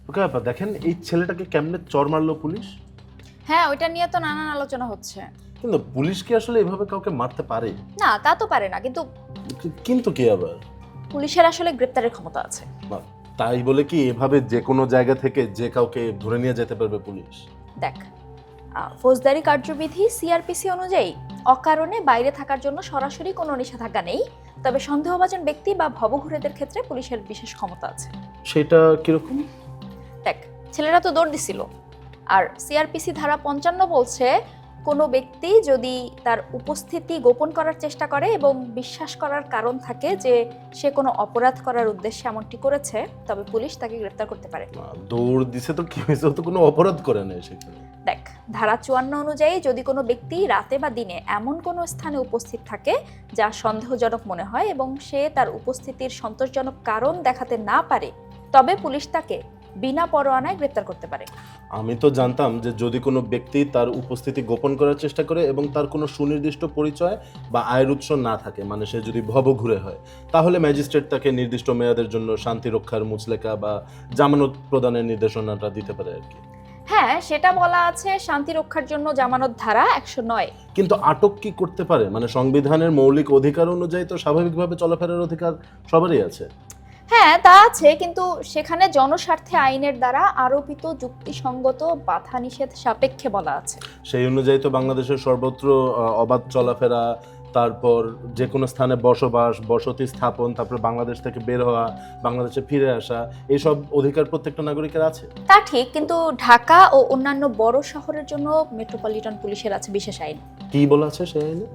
ওকে আপা, দেখেন এই ছেলেটাকে কেমনে চড় মারলো পুলিশ। হ্যাঁ, ওইটা নিয়ে তো নানান আলোচনা হচ্ছে। কিন্তু পুলিশ কি আসলে এভাবে কাউকে মারতে পারে? না, তা তো পারে না, কিন্তু কিন্তু কি আবার? পুলিশের আসলে গ্রেপ্তারের ক্ষমতা আছে। না, তাই বলে কি এভাবে যে কোনো জায়গা থেকে যে কাউকে ধরে নিয়ে যেতে পারবে পুলিশ? দেখ, ফৌজদারি কার্যবিধি সিআরপিসি অনুযায়ী অকারণে বাইরে থাকার জন্য সরাসরি কোনো নিষেধাজ্ঞা নেই, তবে সন্দেহভাজন ব্যক্তি বা ভবঘুরেদের ক্ষেত্রে পুলিশের বিশেষ ক্ষমতা আছে। সেটা কিরকম? দেখ, ছেলেরা তো দৌড় দিছিল, আর সিআরপিসি ধারা 55 বলছে কোনো ব্যক্তি যদি তার উপস্থিতি গোপন করার চেষ্টা করে এবং বিশ্বাস করার কারণ থাকে যে সে কোনো অপরাধ করার উদ্দেশ্যে এমনটি করেছে, তবে পুলিশ তাকে গ্রেপ্তার করতে পারে। না, দৌড় দিছে তো কি হয়েছে? ও তো কোনো অপরাধ করে না সেখানে। দেখ, ধারা 54 অনুযায়ী যদি কোনো ব্যক্তি রাতে বা দিনে এমন কোনো স্থানে উপস্থিত থাকে যা সন্দেহজনক মনে হয় এবং সে তার উপস্থিতির সন্তোষজনক কারণ দেখাতে না পারে, তবে পুলিশ তাকে বিনা পরোয়ানায় গ্রেপ্তার করতে পারে। আমি তো জানতাম যে যদি কোনো ব্যক্তি তার উপস্থিতি গোপন করার চেষ্টা করে এবং তার কোনো সুনির্দিষ্ট পরিচয় বা আয়ের উৎস না থাকে, মানে সে যদি ভবঘুরে হয়, তাহলে ম্যাজিস্ট্রেট তাকে নির্দিষ্ট মেয়াদের জন্য শান্তি রক্ষার মুচলেকা বা জামানত প্রদানের নির্দেশনাটা দিতে পারে আর কি। হ্যাঁ, সেটা বলা আছে শান্তি রক্ষার জন্য জামানত ধারা 109। কিন্তু আটক কি করতে পারে? মানে সংবিধানের মৌলিক অধিকার অনুযায়ী তো স্বাভাবিকভাবে চলাফেরার অধিকার সবারই আছে। হ্যাঁ, তা আছে, কিন্তু সেখানে জনস্বার্থে আইনের দ্বারা আরোপিত যুক্তিসঙ্গত বাধা নিষেধ সাপেক্ষে বলা আছে। সেই অনুযায়ী তো বাংলাদেশের সর্বত্র অবাধ চলাফেরা, তারপর যে কোনো স্থানে বসবাস, বসতি স্থাপন, তারপর বাংলাদেশ থেকে বের হওয়া, বাংলাদেশে ফিরে আসা, এইসব অধিকার প্রত্যেকটা নাগরিকের আছে। তা ঠিক, কিন্তু ঢাকা ও অন্যান্য বড় শহরের জন্য মেট্রোপলিটন পুলিশের আছে বিশেষ আইন। কি বলা আছে সেই আইনে?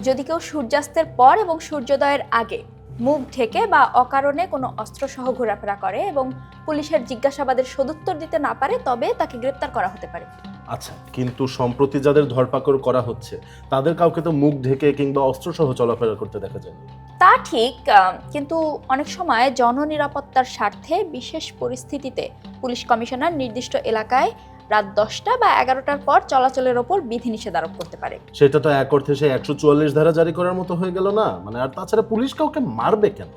যদি কেউ সূর্যাস্তের পর এবং সূর্যোদয়ের আগে মুখ ঢেকে বা অকারণে কোনো অস্ত্রসহ ঘোরাফেরা করে এবং পুলিশের জিজ্ঞাসাবাদের সদুত্তর দিতে না পারে, তবে তাকে গ্রেপ্তার করা হতে পারে। আচ্ছা, কিন্তু সম্প্রতি যাদের ধরপাকড় করা হচ্ছে তাদের কাউকে তো মুখ ঢেকে কিংবা অস্ত্রসহ চলাফেরা করতে দেখা যায় না। তা ঠিক, কিন্তু অনেক সময় জননিরাপত্তার স্বার্থে বিশেষ পরিস্থিতিতে পুলিশ কমিশনার নির্দিষ্ট এলাকায় রাত 10টা বা 11টার পর চলাচলের ওপর বিধিনিষেধ আরোপ করতে পারে। সেটা তো এক অর্থে সে 144 ধারা জারি করার মতো হয়ে গেল না? মানে আর তাছাড়া পুলিশ কাউকে মারবে কেন?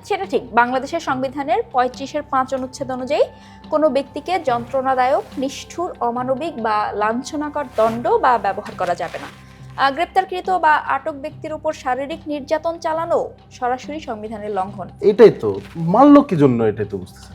সেটা ঠিক। বাংলাদেশের সংবিধানের 35-5 অনুচ্ছেদ অনুযায়ী কোনো ব্যক্তিকে যন্ত্রণাদায়ক, নিষ্ঠুর, অমানবিক বা লাঞ্ছনাকর দণ্ড বা ব্যবহার করা যাবে না। গ্রেপ্তারকৃত বা আটক ব্যক্তির উপর শারীরিক নির্যাতন চালানো সরাসরি সংবিধানের লঙ্ঘন। এটাই তো, মারলো কি জন্য এটাই তো বুঝতেছি না।